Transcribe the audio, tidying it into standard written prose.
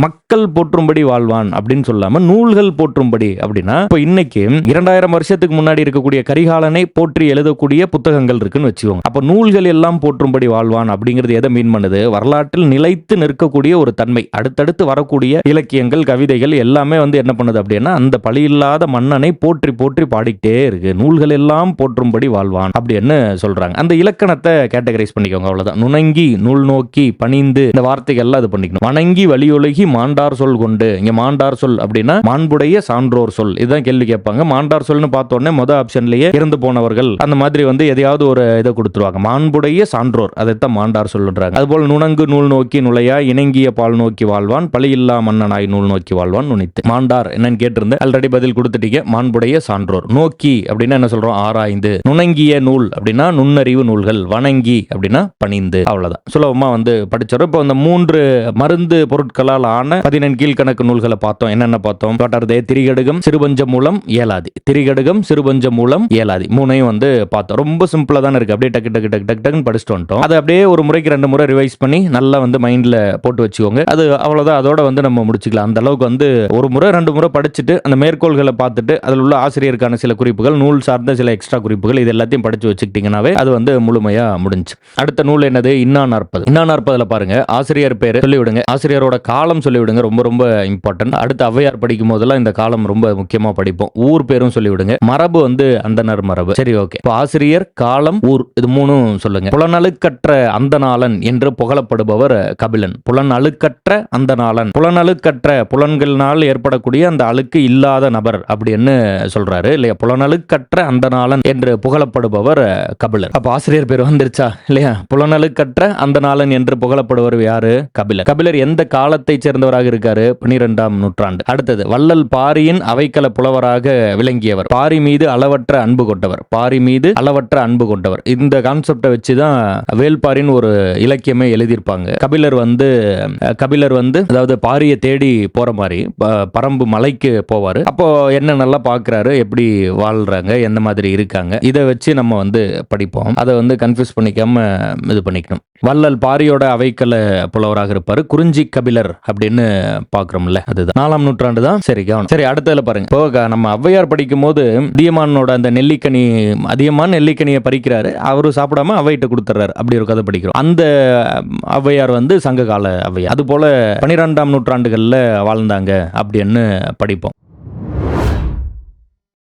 மக்கள் போற்றும்படி வாழ்வான் அப்படின்னு சொல்லாம நூல்கள் போற்றும்படி அப்படின்னா, இப்போ இன்னைக்கு 2000 வருஷத்துக்கு முன்னாடி இருக்கக்கூடிய கரிகாலனை போற்றி எழுதக்கூடிய புத்தகங்கள் இருக்குன்னு வச்சுக்கோங்க. அப்ப நூல்கள் எல்லாம் போற்றும்படி வாழ்வான் அப்படிங்கிறது எதை மீன் பண்ணுது? வரலாற்றில் நிலைத்து நிற்கக்கூடிய ஒரு தன்மை. அடுத்தடுத்து வரக்கூடிய இலக்கியங்கள், கவிதைகள் எல்லாமே என்ன பண்ணுது அப்படின்னா, அந்த பழியில்லாத மன்னனை போற்றி போற்றி பாடிக்கிட்டே இருக்கு. நூல்கள் எல்லாம் போற்றும்படி வாழ்வான் அப்படின்னு சொல்றாங்க. அந்த இலக்கணத்தை கேட்டகரைஸ் பண்ணிக்கோங்க, அவ்வளவுதான். நுணங்கி, நூல் நோக்கி, பணிந்து, இந்த வார்த்தைகள் அது பண்ணிக்கணும். வணங்கி வலியொழுகி மாண்டார் சொல் கொண்டு. இங்க மாண்டார் சொல் அப்படின்னா மாண்புடைய சான்றோர் சொல். இதுதான் கேள்வி கேட்பாங்க. மாண்டார் சொல்னு பார்த்த உடனே மொத ஆப்ஷன்லயே இறந்து போனவர்கள் அந்த மாதிரி எதையாவது ஒரு இதை கொடுத்துருவாங்க. மாண்புடைய சான்றோர், அதைத்தான் மாண்டார் சொல்லுறாங்க. அதுபோல் நுணங்கு நூல் நோக்கி நுழையா இணங்கிய பால் நோக்கி வாழ்வான் பழியில்லா மன்னனாய் நூல் நோக்கி வாழ்வான் நுனித்து. மாண்டார் என்னன்னு கேட்டிருந்தேன், ஆல்ரெடி பதில் கொடுத்துட்டீங்க. மாண்புடைய சான்றோர். நோக்கி அப்படின்னா என்ன சொல்றோம்? ஆராய்ந்து. நுணங்கிய நூல் அப்படின்னா நுண்ணறிவு நூல்கள். வணங்கி அப்படின்னா பணிந்து. அவ்வளவுதான். சுலபமா படிச்சோம். இப்போ இந்த 3 மருந்து பொருட்களால் ஆன 14 கீழ்கணக்கு நூல்களை பார்த்தோம். என்னென்ன பார்த்தோம்? திரிகடுகம், சிறுபஞ்ச மூலம், ஏலாதி. திரிகடுகம், சிறுபஞ்ச மூலம், ஏலாதி. 3ஐயும் பார்த்தோம். ரொம்ப சிம்பிளா தான் இருக்கு. அப்படியே டக்கு டக்கு டக்கு டக்கு டக்குன்னு படிச்சுட்டு வந்துட்டோம். அதை அப்படியே ஒரு முறைக்கு 2 முறை ரிவைஸ் பண்ணி நல்லா மைண்ட்ல போட்டு வச்சுக்கோங்க. அது அவ்வளவுதான். அதோட நம்ம முடிச்சுக்கலாம். அந்த அளவுக்கு ஒரு முறை 2 முறை படிச்சுட்டு அந்த மேற்கோள்களை பார்த்துட்டு அதில் உள்ள ஆசிரியருக்கான சில குறிப்புகள், நூல் சார்ந்த சில எக்ஸ்ட்ரா குறிப்புகள், இது எல்லாத்தையும் படிச்சு வச்சுக்கிட்டீங்கன்னாவே அது முழுமையா முடிஞ்சு. அடுத்த நூல் என்னது? இன்னா 40. இன்னா 40ல பாருங்க, ஆசிரியர் பேரு சொல்லிவிடுங்க, ஆசிரியரோட காலம் சொல்லிவிடுங்க. ரொம்ப ரொம்ப இம்பார்ட்டன்ட். அடுத்து ஔவையார் படிக்கும் போதெல்லாம் இந்த காலம் ரொம்ப முக்கியமா படிப்போம். ஊர் பேரும் சொல்லிவிடுங்க. மரபு அந்தனர் மரபு. சரி, ஓகே. ஆசிரியர், காலம், ஊர், இது 3ம் சொல்லுங்க. புலனழுக்கற்ற அந்தநாளன் என்று புகழப்படுபவர் கபிலன். புலனழுக்கற்ற அந்தநாளன், புலனழுக்கற்ற புலன்களினால் ஏற்படக்கூடிய அந்த அழுக்கு இல்லாத நபர் அப்படின்னு சொல்றாரு இல்லையா? புலனழுக்கற்ற அந்தநாளன் என்று புகழப்படுபவர் கபிலர். அப்ப ஆசிரியர் பேர் வந்துருச்சா இல்லையா? புலனழுக்கற்ற அந்தநாளன் என்று புகழப்படுபவர் யாரு? கபிலர். கபிலர் எந்த காலத்தை சேர்ந்தவராக இருக்காரு? 12ஆம் நூற்றாண்டு. அடுத்தது வள்ளல் பாரியின் அவைக்கள புலவராக விளங்கியவர். பாரி மீது அளவற்ற அன்பு கொண்டவர். பாரி மீது அளவற்ற அன்பு கொண்டவர். இந்த கான்செப்டை வச்சுதான் வேல்பாரின் ஒரு இலக்கியமே எழுதியிருப்பாங்க. கபிலர் அதாவது பாரியை தேடி போற மாதிரி பரம்பு மலைக்கு போவாரு. அப்போ என்ன நல்லா பாக்குறாரு, எப்படி வாழ்றாங்க, எந்த மாதிரி இருக்காங்க, இதை வச்சு நம்ம படிப்போம். அதை கன்ஃபியூஸ் பண்ணிக்காம இது பண்ணிக்கணும். வள்ளல் பாரியோட அவைக்கள புலவராக இருப்பாரு. குறிஞ்சி கபிலர் அப்படின்னு பாக்குறோம்ல, அதுதான் 4ஆம் நூற்றாண்டு தான். சரி, கவனம். சரி, அடுத்ததுல பாருங்க. இப்போ நம்ம ஔவையார் படிக்கும் போது அதியமானோட அந்த அதியமான் நெல்லிக்கனியை பறிக்கிறாரு. அவரு சாப்பிடாம அவையிட்ட கொடுத்துறாரு. அப்படி ஒரு கதை படிக்கிறோம். அந்த ஔவையார் சங்க கால ஔவையார். அது போல 12ஆம் நூற்றாண்டுகள்ல வாழ்ந்தாங்க அப்படின்னு படிப்போம்.